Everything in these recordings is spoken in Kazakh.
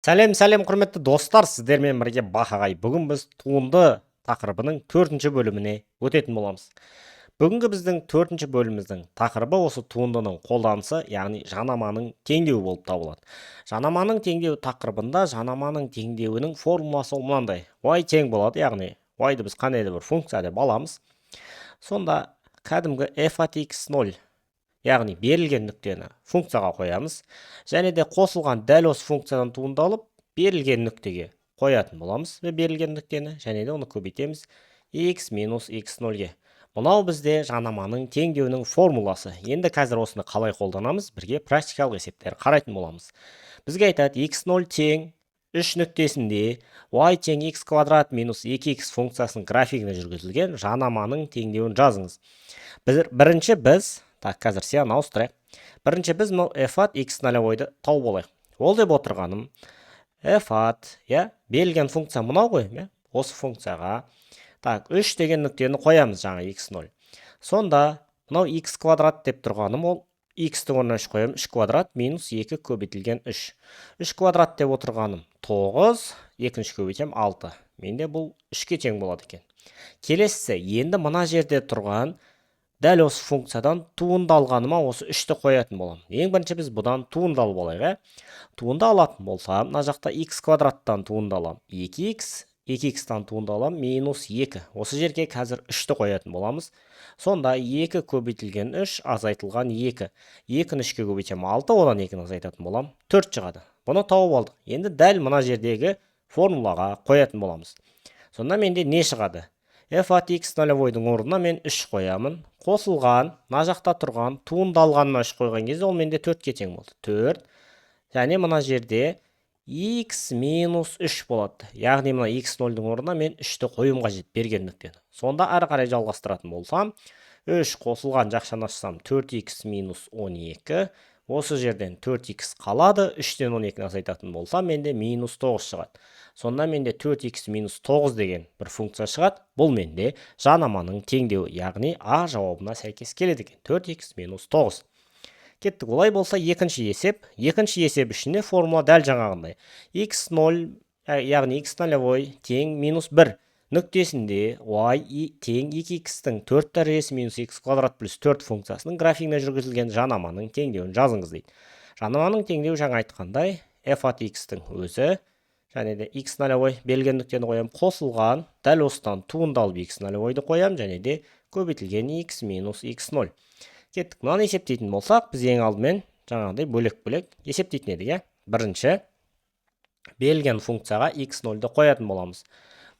Сәлем құрметті достар, сіздермен бірге Бақағай. Бүгін біз туынды тақырыбының 4-ші бөліміне өтетін боламыз. Бүгінгі біздің 4-ші бөліміміздің тақырыбы осы туындының қолданысы, яғни жанаманың теңдеуі болып табылады. Жанаманың теңдеуі тақырыбында жанаманың теңдеуінің формуласы мынандай. Y тең болады, яғни y-ды біз қандай да бір функция деп аламыз. Сонда кәдімгі f от x 0, яғни берілген нүктені функцияға қоямыз, және де қосылған дәл осы функциядан туындалып берілген нүктеге қоятын боламыз берілген нүктені, және де оны көбейтеміз x минус x0-ге. Мынау бізде жанаманың теңдеуінің формуласы. Енді қазір осыны қалай қолданамыз, бірге практикалық есептер қарайтын боламыз. Бізге айтады x0 тең 3 нүктесінде y тең x квадрат минус 2x функциясының графигіне жүргізілген жанаманың теңдеуін жазыңыз. Бірінші біз қазір сияны ауыстырайық. Бірінші біз f от x нолевойды тауып алайық. Ол деп отырғаным f от, берілген функция мынау ғой, осы функцияға 3 деген нүктені қоямыз жаңа x0. Сонда мынау x квадрат деп тұрғаным, ол x-ті орнына 3 қоямын, 3 квадрат минус 2 көбейтілген 3. 3 квадрат деп отырғаным 9, 2-ші көбейтем 6. Менде бұл 3-ке тең болады екен. Келесі, енді мына жерде тұрған дәл осы функциядан туындалғаныма осы 3-ті қоятын болам. Ең бірінші біз бұдан туынды алып алайық. Туынды алатын болсам, мына жақта x квадраттан туынды алам 2x, 2x-тан туынды алам минус 2. Осы жерге қазір 3-ті қоятын боламыз. Сонда 2 көбейтілген 3 азайтылған 2. 2-ні 3-ке көбейтем 6, одан 2-ні азайтатын болам 4 шығады. Бұны тауып алдық. Енді дәл мына жердегі формулаға қоятын боламыз. Сонда менде не шығады? f от x нолевойдың орнына мен 3 қоямын. Қосылған, мына жақта тұрған, туындалғанына 3 қойған кезде ол менде 4-ке тең болды. 4. Және мына жерде x минус 3 болады. Яғни мына x0-дің орнына мен 3-ті қойым қажет берген нүктені. Сонда әрі қарай жалғастыратын болсам, 3 қосылған жақшаны ашсам 4x минус 12. Осы жерден 4x қалады, 3-тен 12-ні азайтатын болсам, менде минус 9 шығады. Сонда менде 4x минус 9 деген бір функция шығады. Бұл менде жанаманың теңдеуі, яғни А жауабына сәйкес келеді екен. 4x минус 9. Кеттік, олай болса екінші есеп. Екінші есеп ішінде формула дәл жаңағындай. x0, яғни x нолевой тең минус 1. Нүктесінде y тең 2x-тің 4 дәрежесі минус x квадрат плюс 4 функциясының графигіне жүргізілген жанаманың теңдеуін жазыңыз дейді. Жанаманың теңдеуі жаңа айтқандай f от x-тің өзі, және де x нолевой берілген нүктені қоям, қосылған дәл осыдан туындалып x нолевойды қоям, және де көбейтілген x минус x0. Кеттік, мынаны есептейтін болсақ, біз ең алдымен жаңағыдай бөлек-бөлек есептейтін едік. Бірінші берілген функцияға x0-ды қоятын боламыз.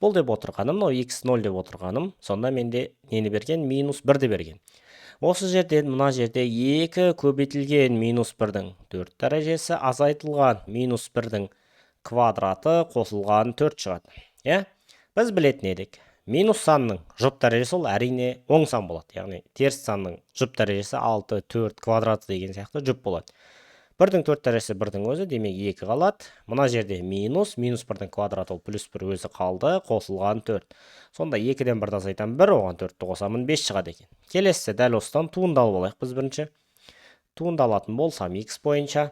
Бұл деп отырғаным, x0 деп отырғаным, сонда менде нені берген? Минус 1-ді берген. Осы жерден, мына жерде 2 көбейтілген минус 1-дің 4 дәрежесі азайтылған минус 1-дің квадраты қосылған 4 шығады. Біз білетін едік. Минус санның жұп дәрежесі ол әрине оң сан болады. Яғни теріс санның жұп дәрежесі 6, 4 квадраты деген сияқты жұп болады. 1-дің 4 дәрежесі 1-дің өзі, демек 2 қалады. Мына жерде минус 1-дің квадраты ол плюс 1 өзі қалды, қосылған 4. Сонда 2-ден 1-ді азайтам 1, оған 4-ті қосамын 5 шығады екен. Келесі дәл осыдан туынды алып алайық біз бірінші. Туынды алатын болсам x бойынша.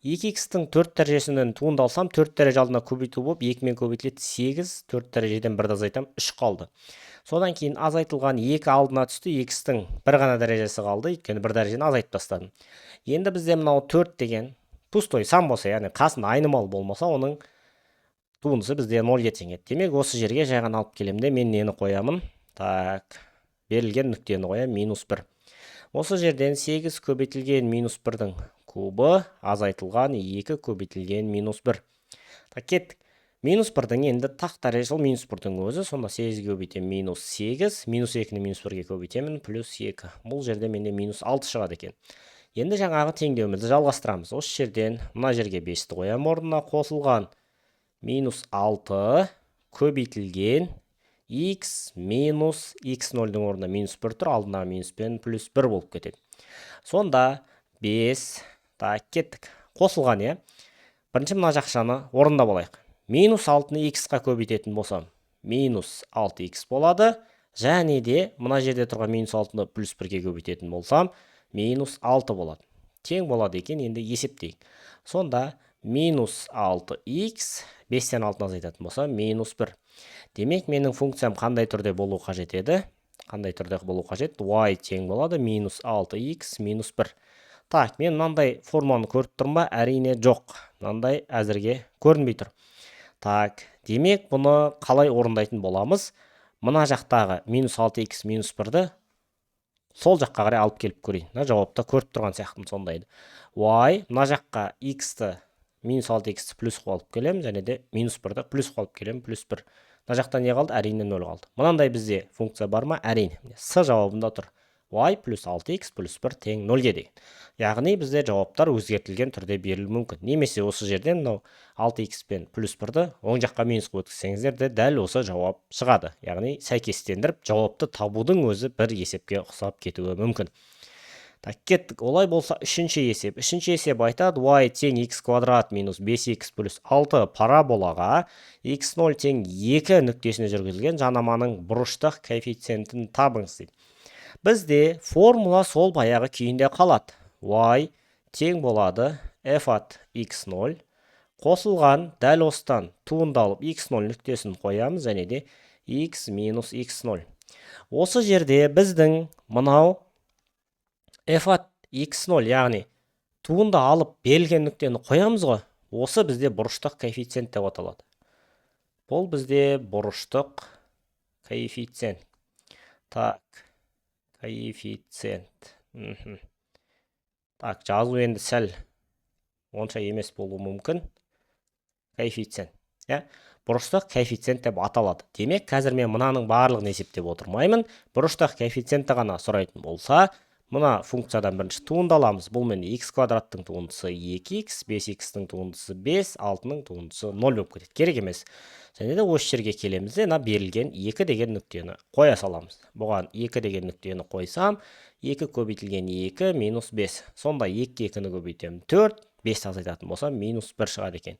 2x-тің 4 дәрежесінен туынды алсам, 4 дәреже алдына көбейту болып, 2-мен көбейтіледі 8, 4 дәрежеден 1-ді азайтам 3 қалды. Содан кейін азайтылған 2 алдына түсті, x-тің 1 ғана дәрежесі қалды, өйткені 1 дәрежені азайтып тастадым. Енді бізде мынау 4 деген пустой сан болса, яғни қасында айнымалы болмаса, оның туындысы бізде 0-ге тең еді. Демек, осы жерге жай ғана алып келемін де, мен нені қоямын? Берілген нүктені қоям, минус 1. Осы жерден 8 көбейтілген минус 1-дің кубы азайтылған 2 көбейтілген минус 1. Кеттік. Минус 1-дің енді тақ дәрежесі ол минус 1-дің өзі, сонда 8 көбейтем минус 8, минус 2-ні минус 1-ге көбейтемін, плюс 2. Бұл жерде менде минус 6 шығады екен. Енді жаңағы теңдеуімізді жалғастырамыз. Осы жерден мына жерге 5-ті қоям, орнына қосылған минус 6 көбейтілген x минус x0-дің орнына минус 1 тұр, алдына минус пен плюс 1 болып кетеді. Сонда 5, кеттік. Қосылған, бірінші мына жақшаны орындап алайық. Минус 6-ны x-қа көбейтетін болсам, минус 6x болады, және де мына жерде тұрған минус 6-ны плюс 1-ге көбейтетін болсам, минус 6 болады. Тең болады екен, енді есептейік. Сонда минус 6х, 5-тен 6-ны азайтатын болса, минус 1. Демек, менің функциям қандай түрде болу қажет еді? Қандай түрде болу қажет? Y тең болады, минус 6х, минус 1. Так, мен мынандай форманы көріп тұрмын ба? Әрине жоқ. Мынандай әзірге көрінбей тұр. Так, демек, бұны қалай орындайтын боламыз? Мына жақтағы минус 6х, минус 1-ді сол жаққа қарай алып келіп көрейін. Мына жауапта көріп тұрған сияқтым сондайды. Y, мына жаққа x-ті минус 6х плюс алып келем, және де минус 1-ді плюс алып келем, плюс 1. Мына жақта не қалды? Әрине 0 қалды. Мынандай бізде функция бар ма? Әрине. С жауабында тұр. Y плюс 6х плюс 1 тең 0-ге деген. Яғни бізде жауаптар өзгертілген түрде берілуі мүмкін. Немесе осы жерден мынау 6х пен плюс 1-ді оң жаққа минусқа өткізсеңіздер де дәл осы жауап шығады. Яғни сәйкестендіріп жауапты табудың өзі бір есепке ұқсап кетуі мүмкін. Так, кеттік. Олай болса үшінші есеп. Үшінші есеп айтады, y тең x квадрат минус 5x плюс 6 параболаға x0 тең 2 нүктесіне жүргізілген жанаманың бұрыштық коэффициентін табыңыз дейді. Бізде формула сол баяғы күйінде қалады. Y тең болады f от x0 қосылған дәл осыдан туындалып x0 нүктесін қоямыз, және де x минус x0. Осы жерде біздің мынау f от x0, яғни туынды алып берілген нүктені қоямыз ғой. Осы бізде бұрыштық коэффициент деп аталады. Бұл бізде бұрыштық коэффициент. Так, коэффициент. Так, жазу енді сәл онша емес болуы мүмкін. Коэффициент. Бұрыштық коэффициент деп аталады. Демек, қазір мен мынаның барлығын есептеп отырмаймын. Бұрыштық коэффициентті ғана сұрайтын болса, мына функциядан бірінші туынды аламыз. Бұл мен x квадраттың туындысы 2x, 5x-тің туындысы 5, 6-ның туындысы 0 болып кетеді. Керек емес. Және де осы жерге келеміз де, берілген 2 деген нүктені қоя саламыз. Бұған 2 деген нүктені қойсам, 2 көбейтілген 2 минус 5. Сонда 2-2-ні көбейтем 4, 5 азайтатын болса минус 1 шығады екен.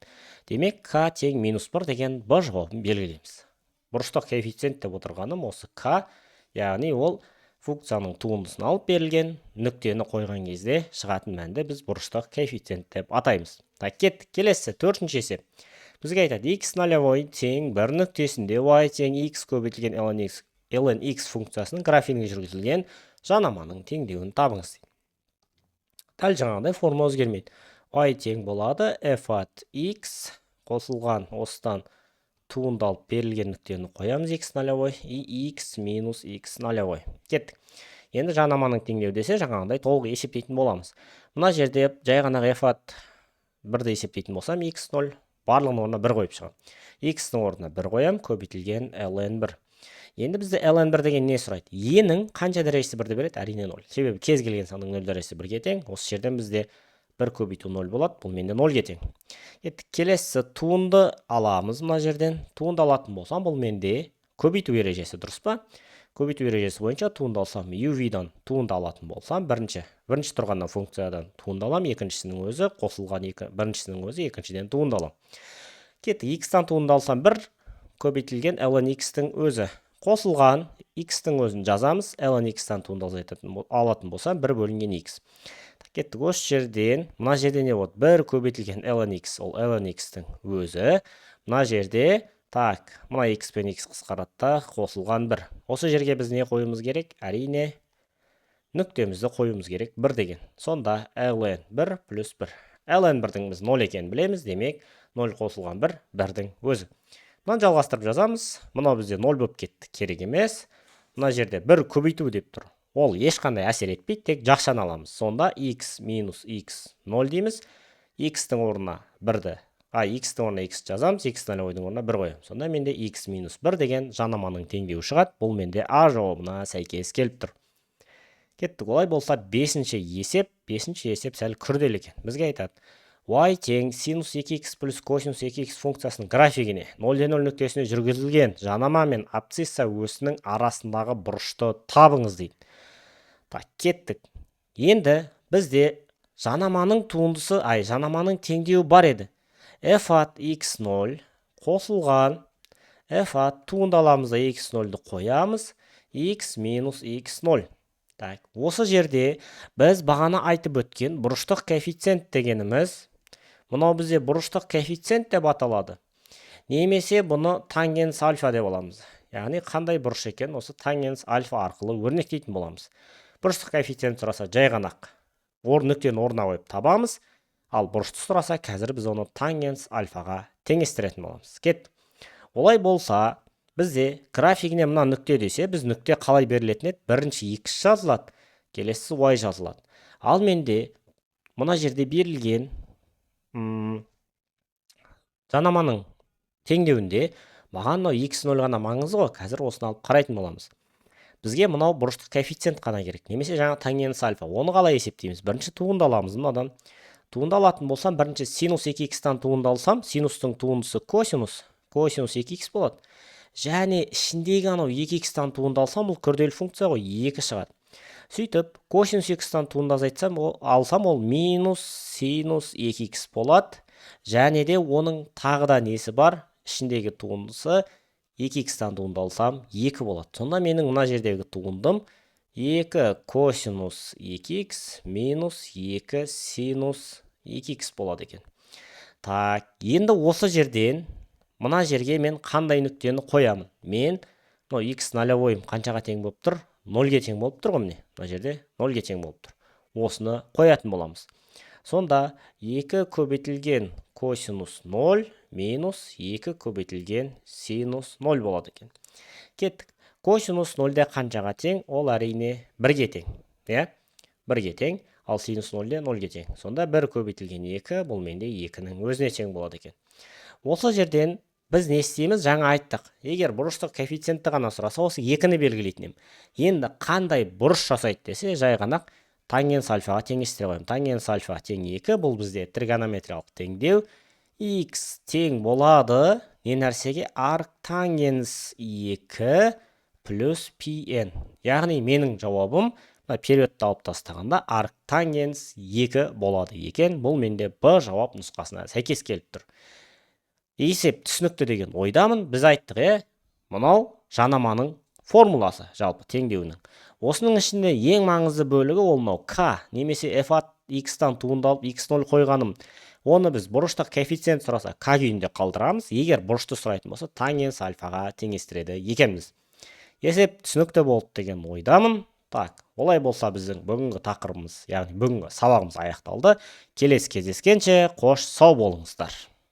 Демек, k тең минус 1 деген b жауабын белгілейміз. Бұрыштық коэффициент деп отырғаным осы k, яғни ол функцияның туындысын алып берілген нүктені қойған кезде шығатын мәнді біз бұрыштық коэффициент деп атаймыз. Так, кеттік. Келесі төртінші есеп. Бізге айтады, x нолевой тең бір нүктесінде y тең x көбейтілген ln x функциясының графигіне жүргізілген жанаманың теңдеуін табыңыз. Дәл жаңағыдай форма өзгермейді. Y тең болады f от x қосылған осыдан туындалып берілген нүктені қоямыз x нолевой и x минус x нолевой. Кеттік. Енді жанаманың теңдеу десе жаңағыдай толық есептейтін боламыз. Мына жерде жай ғана f от 1-ді есептейтін болсам x0 барлығының орнына 1 қойып шығам. X-ның орнына 1 қоям, көбейтілген ln1. Енді бізде ln1 деген не сұрайды? Е-нің қанша дәрежесі 1-ді береді? Әрине 0. Себебі кез келген санның 0 дәрежесі 1-ге тең. Осы жерден бізде 1 көбейту 0 болады. Бұл менде 0-ге тең. Келесі туынды аламыз мына жерден. Туынды алатын болсам, бұл менде көбейту ережесі дұрыс па? Көбейту ережесі бойынша туынды алсам, uv-дан туынды алатын болсам, бірінші тұрғаннан функциядан туынды алам, екіншісінің өзі қосылған біріншісінің өзі екіншіден туынды алам. Кетті, x-тан туынды алсам 1 көбейтілген ln x-тің өзі қосылған x-тің өзін жазамыз, ln x-тан туынды алатын болсам 1 бөлінген x. Кеттік, осы жерден, мына жерде не болады? 1 көбейтілген ln x, ол ln x-тің өзі. Мына жерде, так, мына x пен x қысқаратта қосылған 1. Осы жерге біз не қойымыз керек? Әрине, нүктемізді қойымыз керек 1 деген. Сонда ln1 плюс 1. ln1-дің біз 0 екенін білеміз, демек 0 қосылған 1, 1-дің өзі. Мынаны жалғастырып жазамыз. Мынау бізде 0 болып кетті, керек емес. Мына жерде 1 көбейту деп тұр. Ол ешқандай әсер етпейді, тек жақшаны аламыз. Сонда x минус x 0 дейміз. x-тің орнына 1-ді, x-тің орнына x жазамыз, x нолевойдың орнына 1 қоямыз. Сонда менде x минус 1 деген жанаманың теңдеуі шығады. Бұл менде a жауабына сәйкес келіп тұр. Кеттік, олай болса 5-ші есеп сәл күрделі екен. Бізге айтады, y тең синус 2x плюс косинус 2x функциясының графигіне 0-0 нүктесіне жүргізілген жанама мен абсцисса осінің арасындағы бұрышты табыңыз дейді. Так, кеттік. Енді бізде жанаманың туындысы, жанаманың теңдеуі бар еді. f от x0 қосылған f от туынды аламызда x0-ды қоямыз, x минус x0. Так, осы жерде біз бағана айтып өткен бұрыштық коэффициент дегеніміз Мынау бізде бұрыштық коэффициент деп аталады. Немесе бұны тангенс альфа деп аламыз. Яғни қандай бұрыш екен, осы тангенс альфа арқылы өрнектейтін боламыз. Бұрыштық коэффициент сұраса жай ғана нүктені орнына қойып табамыз. Ал бұрышты сұраса қазір біз оны тангенс альфаға теңестіретін боламыз. Кет. Олай болса, бізде графигіне мына нүкте десе, біз нүкте қалай берілетін еді? Бірінші x жазылады, келесі y жазылады. Ал менде мына жерде берілген жанаманың теңдеуінде маған мынау x0 ғана маңызы ғой. Қазір осыны алып қарайтын боламыз. Бізге мынау бұрыштық коэффициент қана керек. Немесе жаңа тангенс альфа. Оны қалай есептейміз? Бірінші туынды аламыз мынадан. Туынды алатын болсам, бірінші синус 2x-тан туынды алсам, синустың туындысы косинус 2x болады. Және ішіндегі анау 2x-тан туынды алсам, бұл күрделі функция ғой, 2 шығады. Сөйтіп, косинус 2x-тан туынды алсам, ол минус синус 2x болады. Және де оның тағы да несі бар? Ішіндегі туындысы 2x-тан туынды алсам 2 болады. Сонда менің мына жердегі туындым 2 косинус 2x минус 2 синус 2x болады екен. Так, енді осы жерден мына жерге мен қандай нүктені қоямын? Мен x нолевойым қаншаға тең болып тұр? 0-ге тең болып тұр ғой міне. Мына жерде 0-ге тең болып тұр. Осыны қоятын боламыз. Сонда 2 көбейтілген косинус 0 минус 2 көбейтілген синус 0 болады екен. Кеттік. Косинус 0-де қаншаға тең? Ол әрине 1-ге тең. 1-ге тең, ал синус 0-де 0-ге тең. Сонда 1 көбейтілген 2, бұл менде 2-нің өзіне тең болады екен. Осы жерден біз не істейміз? Жаңа айттық. Егер бұрыштық коэффициентті ғана сұраса, осы 2-ні белгілейтін едім. Енді қандай бұрыш жасайды десе, жай ғана тангенс альфаға теңестіре қоямын. Тангенс альфа тең 2, бұл бізде тригонометриялық теңдеу. X тең болады не нәрсеге? Арктангенс 2 плюс pn. Яғни менің жауабым периодты алып тастағанда арктангенс 2 болады екен. Бұл менде Б жауап нұсқасына сәйкес келіп тұр. Есеп түсінікті деген ойдамын. Біз айттық, мынау жанаманың формуласы, жалпы теңдеуінің. Осының ішінде ең маңызды бөлігі ол мынау k, немесе f от x-тан туындалып x0 қойғаным. Оны біз бұрыштық коэффициент сұраса k күйінде қалдырамыз. Егер бұрышты сұрайтын болса, тангенс альфаға теңестіреді екенбіз. Есеп түсінікті болды деген ойдамын. Так, олай болса біздің бүгінгі тақырыбымыз, яғни бүгінгі сабағымыз аяқталды. Келесі кездескенше қош сау болыңыздар.